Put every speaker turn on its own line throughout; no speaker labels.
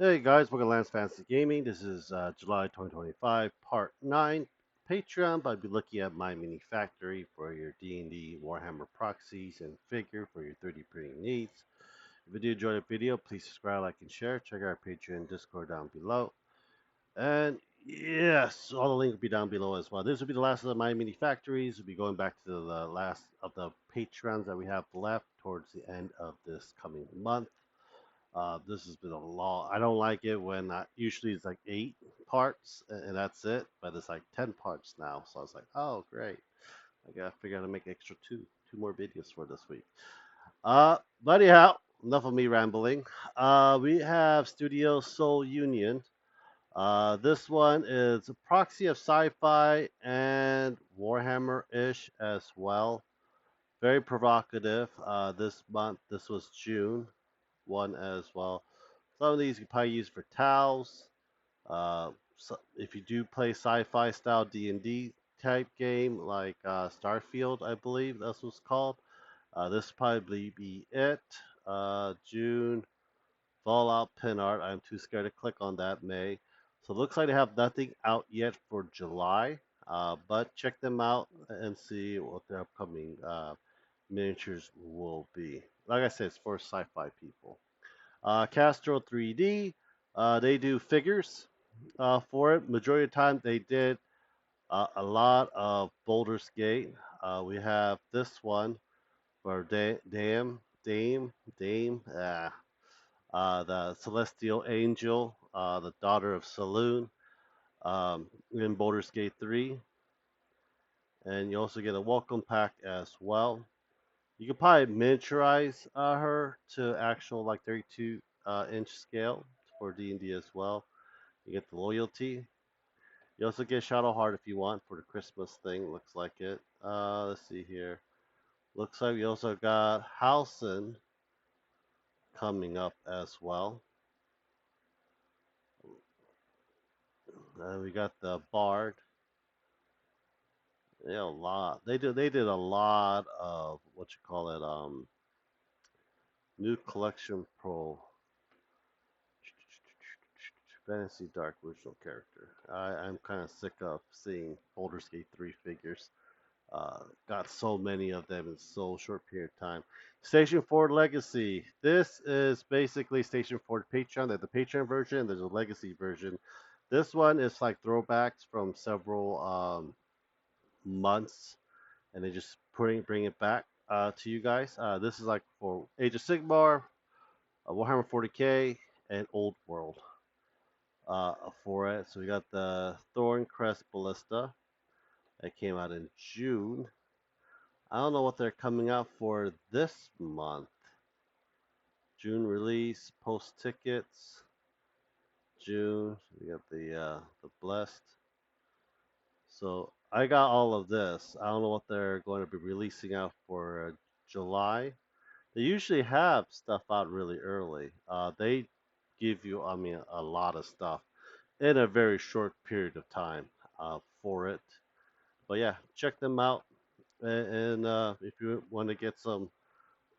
Hey guys, welcome to Lance Fantasy Gaming. This is July 2025, Part 9, Patreon. I'll be looking at my mini factory for your D&D Warhammer proxies and figure for your 3D printing needs. If you do enjoy the video, please subscribe, like, and share. Check out our Patreon and Discord down below. And yes, all the links will be down below as well. This will be the last of my mini factories. We'll be going back to the last of the Patreons that we have left towards the end of this coming month. This has been a long. I don't like it when usually it's like 8 parts and that's it, but it's like 10 parts now. So I was like, oh great, I gotta figure out how to make extra two more videos for this week. But anyhow, enough of me rambling. We have Studio Soul Union. This one is a proxy of sci-fi and Warhammer-ish as well. Very provocative. This month, this was June one as well. Some of these you can probably use for towels. So if you do play sci-fi style D&D type game like Starfield, I believe that's what's called. This probably be it. June Fallout pin art. I'm too scared to click on that. May. So it looks like they have nothing out yet for July. But check them out and see what their upcoming miniatures will be. Like I said, it's for sci-fi people. Castro 3D, they do figures for it. Majority of the time, they did a lot of Baldur's Gate. We have this one for Dame, the Celestial Angel, the daughter of Saloon, in Baldur's Gate 3. And you also get a welcome pack as well. You can probably miniaturize her to actual like 32 inch scale for D&D as well. You get the loyalty. You also get Shadowheart if you want for the Christmas thing. Looks like it. Let's see here. Looks like we also got Halson coming up as well. And we got the Bard. Yeah, a lot. They did a lot of what you call it. New collection pro fantasy dark original character. I'm kind of sick of seeing Baldur's Gate 3 figures. Got so many of them in so short period of time. Station Ford Legacy. This is basically Station Ford Patreon. There's the Patreon version. There's a Legacy version. This one is like throwbacks from several months, and they just bring it back to you guys. This is like for Age of Sigmar, Warhammer 40k, and Old World for it. So we got the Thorncrest Ballista that came out in June. I don't know what they're coming out for this month. June release, post tickets. June, we got the blessed. So I got all of this. I don't know what they're going to be releasing out for July. They usually have stuff out really early. They give you, I mean, a lot of stuff in a very short period of time for it. But yeah, check them out. And if you want to get some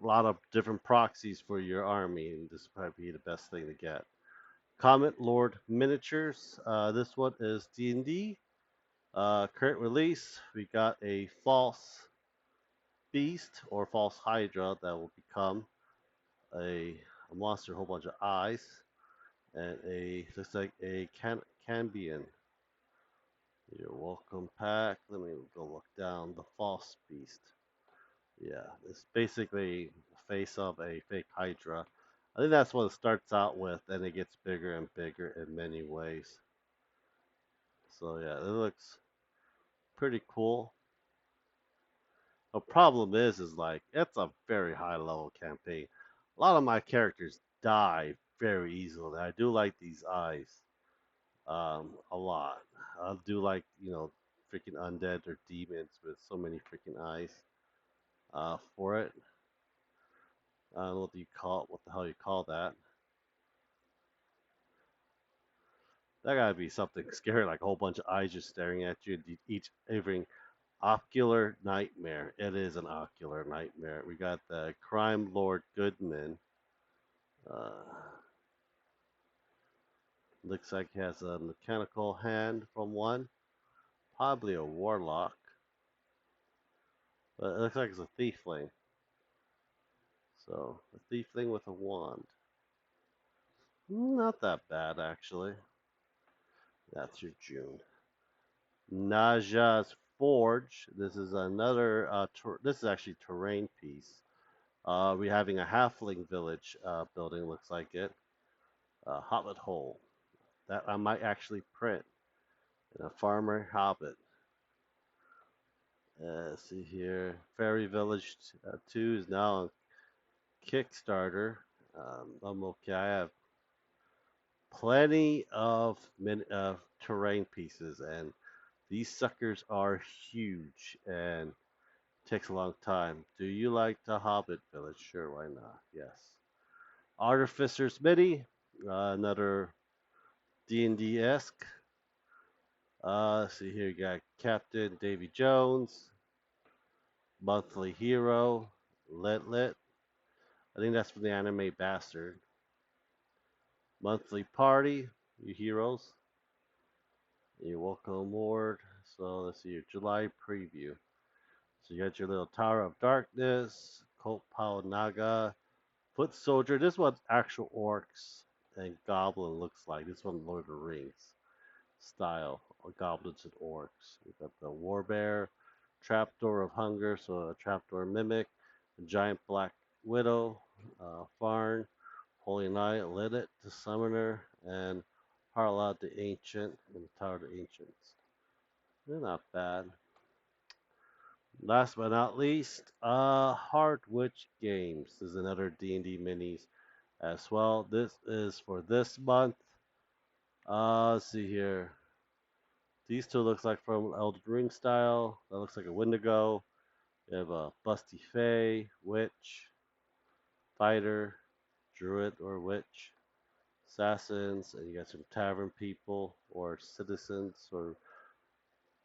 a lot of different proxies for your army, and this would probably be the best thing to get. Comet Lord miniatures. This one is D&D. Current release, we got a false beast or false hydra that will become a monster, a whole bunch of eyes, and a looks like a Cambion. Your welcome pack. Let me go look down the false beast. Yeah, it's basically the face of a fake hydra. I think that's what it starts out with, and it gets bigger and bigger in many ways. So yeah, it looks pretty cool. The problem is like it's a very high level campaign. A lot of my characters die very easily. I do like these eyes, a lot. I do like freaking undead or demons with so many freaking eyes, for it. I don't know what you call what the hell you call that. That gotta be something scary, like a whole bunch of eyes just staring at you, each every ocular nightmare. It is an ocular nightmare. We got the crime lord Goodman. Uh, Looks like he has a mechanical hand from one, probably a warlock, but it looks like it's a thiefling. So a thiefling with a wand. Not that bad actually. That's your June. Naja's Forge. This is another. This is actually terrain piece. We're having a halfling village building. Looks like it. Hobbit hole. That I might actually print. And a farmer hobbit. See here. Fairy Village 2 is now on Kickstarter. I'm okay. I have plenty of terrain pieces, and these suckers are huge and takes a long time. Do you like the Hobbit Village? Sure, why not? Yes. Artificer's Midi, another D&D esque. See here, you got Captain Davy Jones, Monthly Hero, Lit. I think that's from the anime Bastard. Monthly Party, you heroes. You're welcome aboard. So let's see your July preview. So you got your little Tower of Darkness, Cult Pao Naga, Foot Soldier. This one's actual orcs and goblin looks like. This one Lord of the Rings style, goblins and orcs. We got the Warbear, Trapdoor of Hunger, so a trapdoor mimic, a giant black widow, Farn, Holy Knight, Lilith, the Summoner, and Harlot the Ancient, and the Tower of the Ancients. They're not bad. Last but not least, Hardwitch Games. This is another D&D minis as well. This is for this month. Let's see here. These two looks like from Elden Ring style. That looks like a Wendigo. You have a Busty Fae, Witch, Fighter, Druid or Witch, Assassins, and you got some Tavern people or citizens or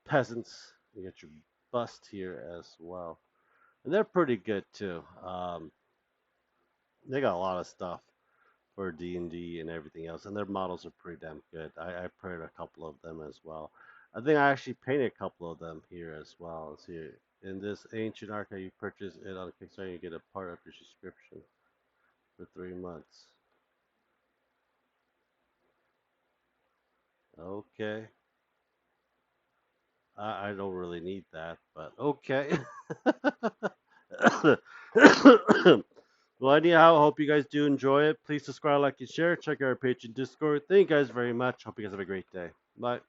peasants. You got your Bust here as well. And they're pretty good too. They got a lot of stuff for D&D and everything else, and their models are pretty damn good. I printed a couple of them as well. I think I actually painted a couple of them here as well. Let's see. In this ancient archive, you purchase it on Kickstarter, you get a part of your subscription for 3 months. Okay. I don't really need that, but okay. Well, anyhow, I hope you guys do enjoy it. Please subscribe, like, and share. Check out our page and Discord. Thank you guys very much. Hope you guys have a great day. Bye.